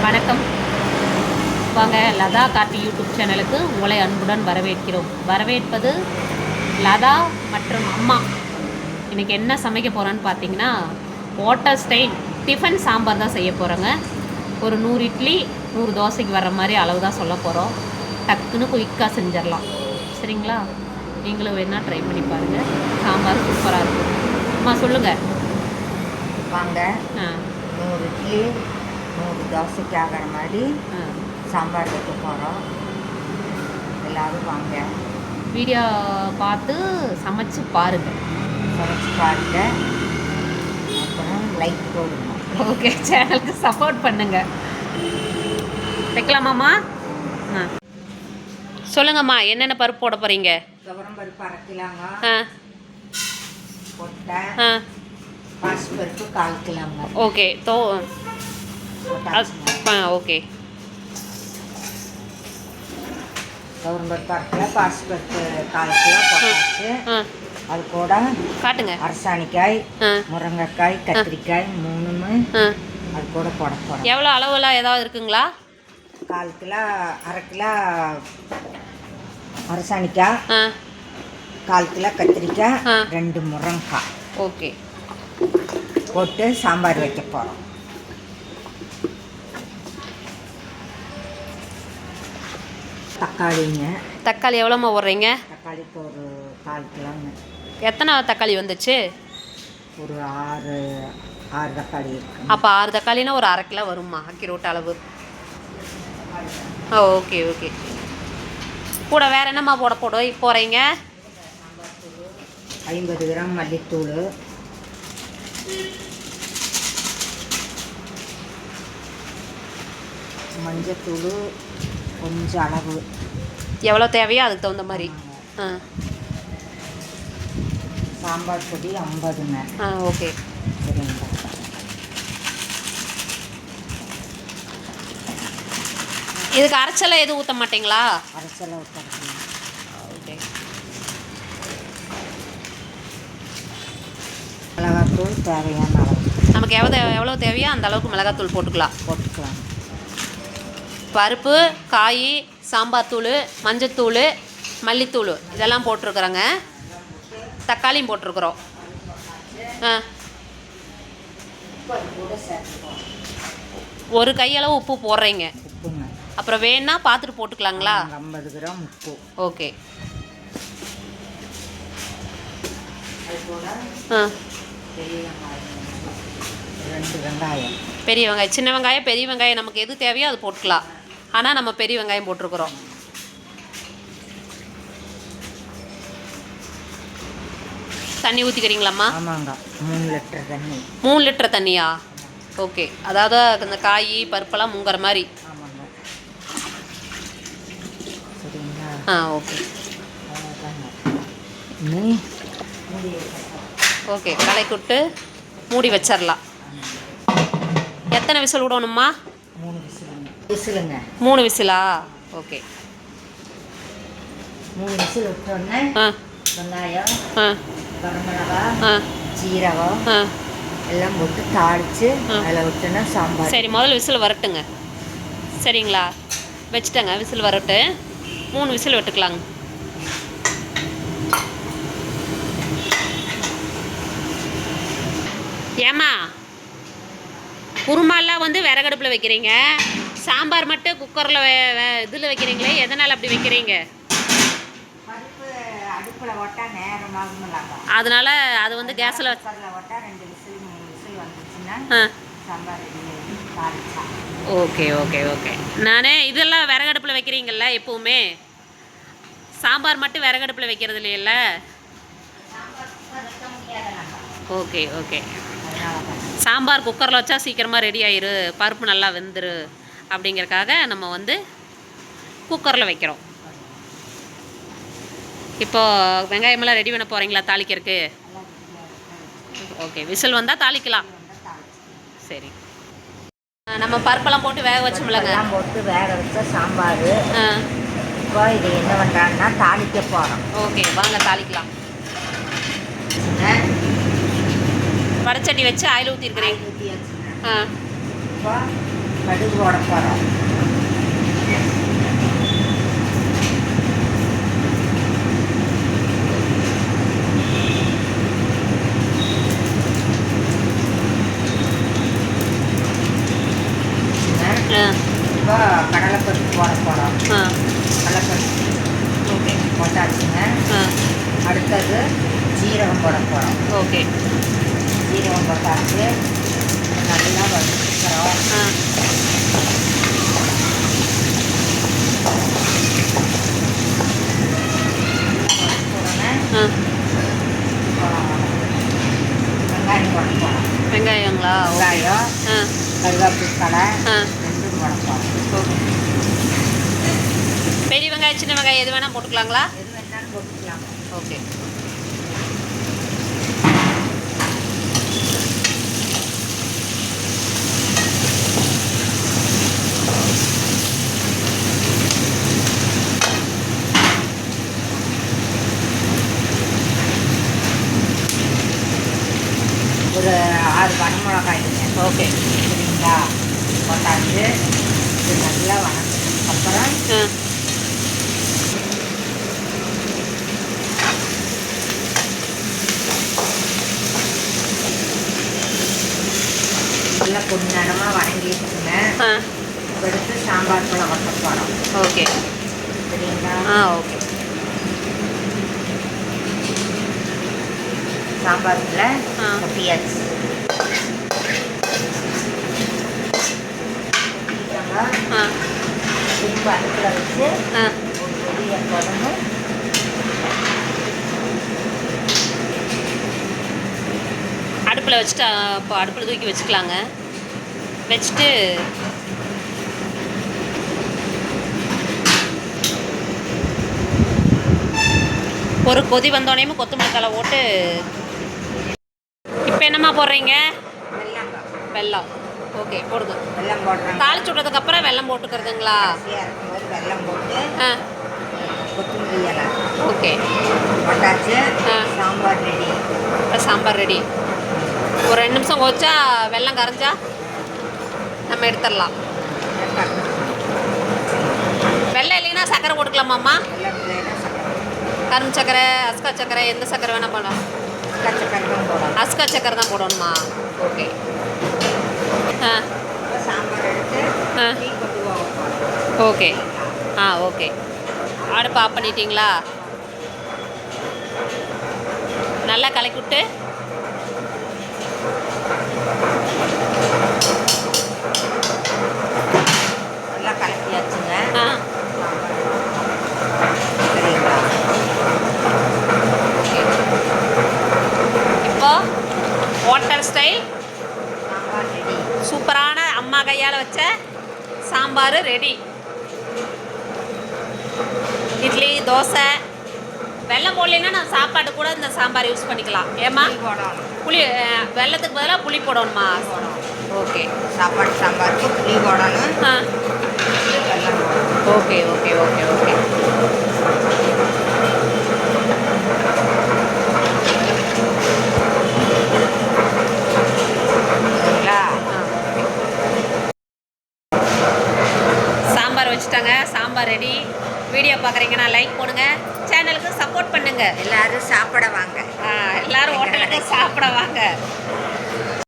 வணக்கம். வாங்க லதா கார்த்தி யூடியூப் சேனலுக்கு உங்களை அன்புடன் வரவேற்கிறோம். வரவேற்பது லதா மற்றும் அம்மா. இன்றைக்கி என்ன சமைக்க போகிறோன்னு பார்த்தீங்கன்னா, ஹோட்டல் ஸ்டைல் டிஃபன் சாம்பார் தான் செய்ய போகிறோங்க. ஒரு 100 இட்லி 100 தோசைக்கு வர்ற மாதிரி அளவு தான் சொல்ல போகிறோம். டக்குன்னு குயிக்காக செஞ்சிடலாம். சரிங்களா? நீங்களும் வேணால் ட்ரை பண்ணி பாருங்கள். சாம்பார் சூப்பராக இருக்கும். அம்மா சொல்லுங்கள். வாங்க. 100 இட்லி 100 தோசைக்கு ஆகிற மாதிரி சாம்பார் வைக்க போகிறோம். எல்லோரும் வாங்க, வீடியோ பார்த்து சமைச்சு பாருங்கள். அப்புறம் லைக் போடுங்க. ஓகே, சேனலுக்கு சப்போர்ட் பண்ணுங்கள். வைக்கலாமாம்மா? சொல்லுங்கம்மா, என்னென்ன பருப்பு போட போகிறீங்க? துவரம் பருப்பு அரைக்கலாங்க. கொட்டை பாசிப்பருப்பு 1/4 கிலோங்க. ஓகே. ஓகே. துவரம் பருப்பு அரைக்கல, பாசிப்பருப்பு 1/4 கிலோ போட்டாச்சு. அது கூட காட்டுங்க. அரசாணிக்காய், முருங்கைக்காய், கத்திரிக்காய் 3 அது கூட போட போகிறோம். எவ்வளோ அளவுலாம் ஏதாவது இருக்குங்களா? 1/4 கிலோ, அரை கிலோ அரசாணிக்காய், 1/4 கிலோ கத்திரிக்காய், 2 முருங்கைக்காய். ஓகே. போட்டு சாம்பார் வைக்க போகிறோம். தக்காளிங்க. தக்காளி எவ்வளோம்மா போடுறீங்க? தக்காளிக்கு ஒரு 1/4 கிலோங்க. எத்தனை தக்காளி வந்துச்சு? ஒரு 6 தக்காளி இருக்கு. அப்போ 6 தக்காளினா ஒரு அரை கிலோ வரும்மா, அக்கிரோட் அளவு. Okay okay. கூட வேறு என்னம்மா போகிறீங்க? 50 கிராம் மல்லித்தூள், மஞ்சத்தூள் கொஞ்சம் அளவு, எவ்வளோ தேவையோ அதுக்கு தகுந்த மாதிரி. சாம்பார் பொடி 50ங்க. ஓகே. சரிங்களா? இதுக்கு அரைச்செல்லாம் எதுவும் ஊற்ற மாட்டிங்களா? அரைச்செல்லாம் ஊற்ற. ஓகே. மிளகாத்தூள் தேவையான அளவு, நமக்கு எவ்வளோ தேவையோ அந்த அளவுக்கு மிளகாத்தூள் போட்டுக்கலாம். பருப்பு, காய், சாம்பார் தூள், மஞ்சத்தூள், மல்லித்தூள் இதெல்லாம் போட்டிருக்குறோங்க. தக்காளியும் போட்டிருக்குறோம். ஒரு கையளவு உப்பு போடுறீங்க. அப்புறம் வேணா பார்த்துட்டு போட்டுக்கலாங்களா? 50 கிராம் உப்பு. ஓகே. பெரிய வெங்காயம், சின்ன வெங்காயம், பெரிய வெங்காயம் நமக்கு எது தேவையோ அது போட்டுக்கலாம். ஆனால் நம்ம பெரிய வெங்காயம் போட்டிருக்குறோம். தண்ணி ஊற்றிக்கிறீங்களாம்மா? ஆமாங்க, 3 லிட்டர் தண்ணி. 3 லிட்டர் தண்ணியா? ஓகே. அதாவது அந்த காய் பருப்பெல்லாம் முங்குற மாதிரி. ஆமாங்க. சரிங்களா? ஓகே. ஓகே. களைக்குட்டு மூடி வச்சிடலாம். எத்தனை விசில் விடணும்மா? 3 விசிலுங்க. 3 விசிலா? ஓகே. 3 விசில் விட்டோன்னே வெங்காயம், வரமிளகா, சீரகம் எல்லாம் போட்டு தாளித்து அதில் விட்டோன்னா சாம்பார். சரி, முதல்ல விசில் வரட்டுங்க. சரிங்களா? வச்சுட்டேங்க. விசில் வரட்டு. 3 விசில் விட்டுக்கலாங்க. ஏம்மா, குருமாலாம் வந்து விறகடுப்பில் வைக்கிறீங்க, சாம்பார் மட்டும் குக்கரில் இதில் வைக்கிறீங்களே, எதனால் அப்படி வைக்கிறீங்க? அதனால் அது வந்து கேஸில் ஓகே ஓகே ஓகே. நான் இதெல்லாம் விறகடுப்பில் வைக்கிறீங்கள எப்போவுமே, சாம்பார் மட்டும் விறகடுப்பில் வைக்கிறது இல்லையில்ல? Okay okay. சாம்பார் குக்கரில் வச்சா சீக்கிரமாக ரெடி ஆயிரு, பருப்பு நல்லா வெந்துரு அப்படிங்கிறக்காக நம்ம வந்து குக்கரில் வைக்கிறோம். இப்போது வெங்காயமெல்லாம் ரெடி பண்ண போகிறீங்களா தாளிக்கிறதுக்கு? ஓகே. விசில் வந்தால் தாளிக்கலாம். சரி. நம்ம பருப்பெல்லாம் போட்டு வேக வச்சோம்லங்க. போட்டு வேக வச்ச சாம்பார். இப்போ இது என்ன பண்ணுறாங்கன்னா தாளிக்க போகிறோம். ஓகே, வாங்க தாளிக்கலாம். வடச்சட்டி வச்சு ஆயில் ஊற்றிருக்கிறேன். இப்போ கடுகு போட போகிறோம். இப்போ கடலைப்பருப்பு போட போகிறோம். கடலைப்பருப்பு ஓகே போட்டாச்சுங்க. அடுத்தது ஜீரகம் போட போகிறோம். ஓகே ஜீரகம் போட்டாச்சு. நல்லா வதக்கிக்கிறோம். வெங்காயம் போட போகிறோம். வெங்காயங்களா? வெங்காயம், கருவேப்பிலை தழை ரெண்டும் போட போகிறோம். பெரிய வெங்காயம் சின்ன வெங்காயம் எது வேணால் போட்டுக்கலாங்களா? எது வேணாலும் போட்டுக்கலாம். ஓகே ஒரு 6 வரமிளகாய்ங்க. ஓகே சரிங்களா? போட்டாச்சு. இது நல்லா வணங்கினதுக்கப்புறம் நல்லா கொஞ்ச நேரமாக வணங்கிட்டுங்க. எடுத்து சாம்பார் பழம் வட்ட போகிறோம். ஓகே சரிங்களா? ஓகே சாம்பாரில் கொட்டியாச்சு. திரும்ப அடுப்பில் வச்சு ஒரு கொதிய தொடர்ந்து அடுப்பில் வச்சுட்டு இப்போ அடுப்பில் தூக்கி வச்சுக்கலாங்க. வச்சுட்டு ஒரு கொதி வந்தோடனே கொத்தமல்லி தழை போட்டு இப்போ என்னம்மா போடுறீங்க? வெல்லம். ஓகே போடுங்க. வெல்லம் போடுறாங்க. தாளிச்சு விட்டதுக்கப்புறம் வெல்லம் போட்டுக்கிறதுங்களா? இருக்கும்போது வெல்லம் போட்டு கொத்தமல்லி இலை ஓகே போட்டாச்சு. சாம்பார் ரெடி. சாம்பார் ரெடி. ஒரு 2 நிமிஷம் கொதிச்சா வெல்லம் கரைஞ்சா நம்ம எடுத்துடலாம். வெல்லம் இல்லைன்னா சர்க்கரை போட்டுக்கலாமாம்மா? வெல்லம் இல்லைன்னா சக்கரை. கரும்பு சர்க்கரை, அஸ்கா சர்க்கரை, எந்த சர்க்கரை வேணால் போடலாம். சக்கரை தான் போடணும். அஸ்கா சர்க்கரை தான் போடணுமா? ஓகே சாம்பார் எடுத்து டீ கொட்டுவோம். Okay okay. அடுப்பு ஆஃப் பண்ணிட்டீங்களா? நல்லா கலக்கி விட்டு நல்லா கலக்கியாச்சுங்க. இப்போ ஹோட்டல் ஸ்டைல் சாம்பார் ரெடி. சூப்பரான அம்மா கையால் வச்ச சாம்பார் ரெடி. இட்லி, தோசை. வெல்லம் போடலைன்னா நான் சாப்பாடு கூட இந்த சாம்பார் யூஸ் பண்ணிக்கலாம். ஏம்மா? புளி வெல்லத்துக்கு பதிலாக புளி போடணுமா? ஓகே. சாப்பாடு சாம்பாருக்கு புளி போடணும். வெல்லம் போடணும். Okay okay okay okay. Sambar வச்சுட்டாங்க. சாம்பார் ரெடி. வீடியோ பார்க்குறீங்கன்னா லைக் போடுங்க. சேனலுக்கு சப்போர்ட் பண்ணுங்கள். எல்லாரும் சாப்பிட வாங்க. எல்லாரும் ஹோட்டலுக்கு சாப்பிட வாங்க.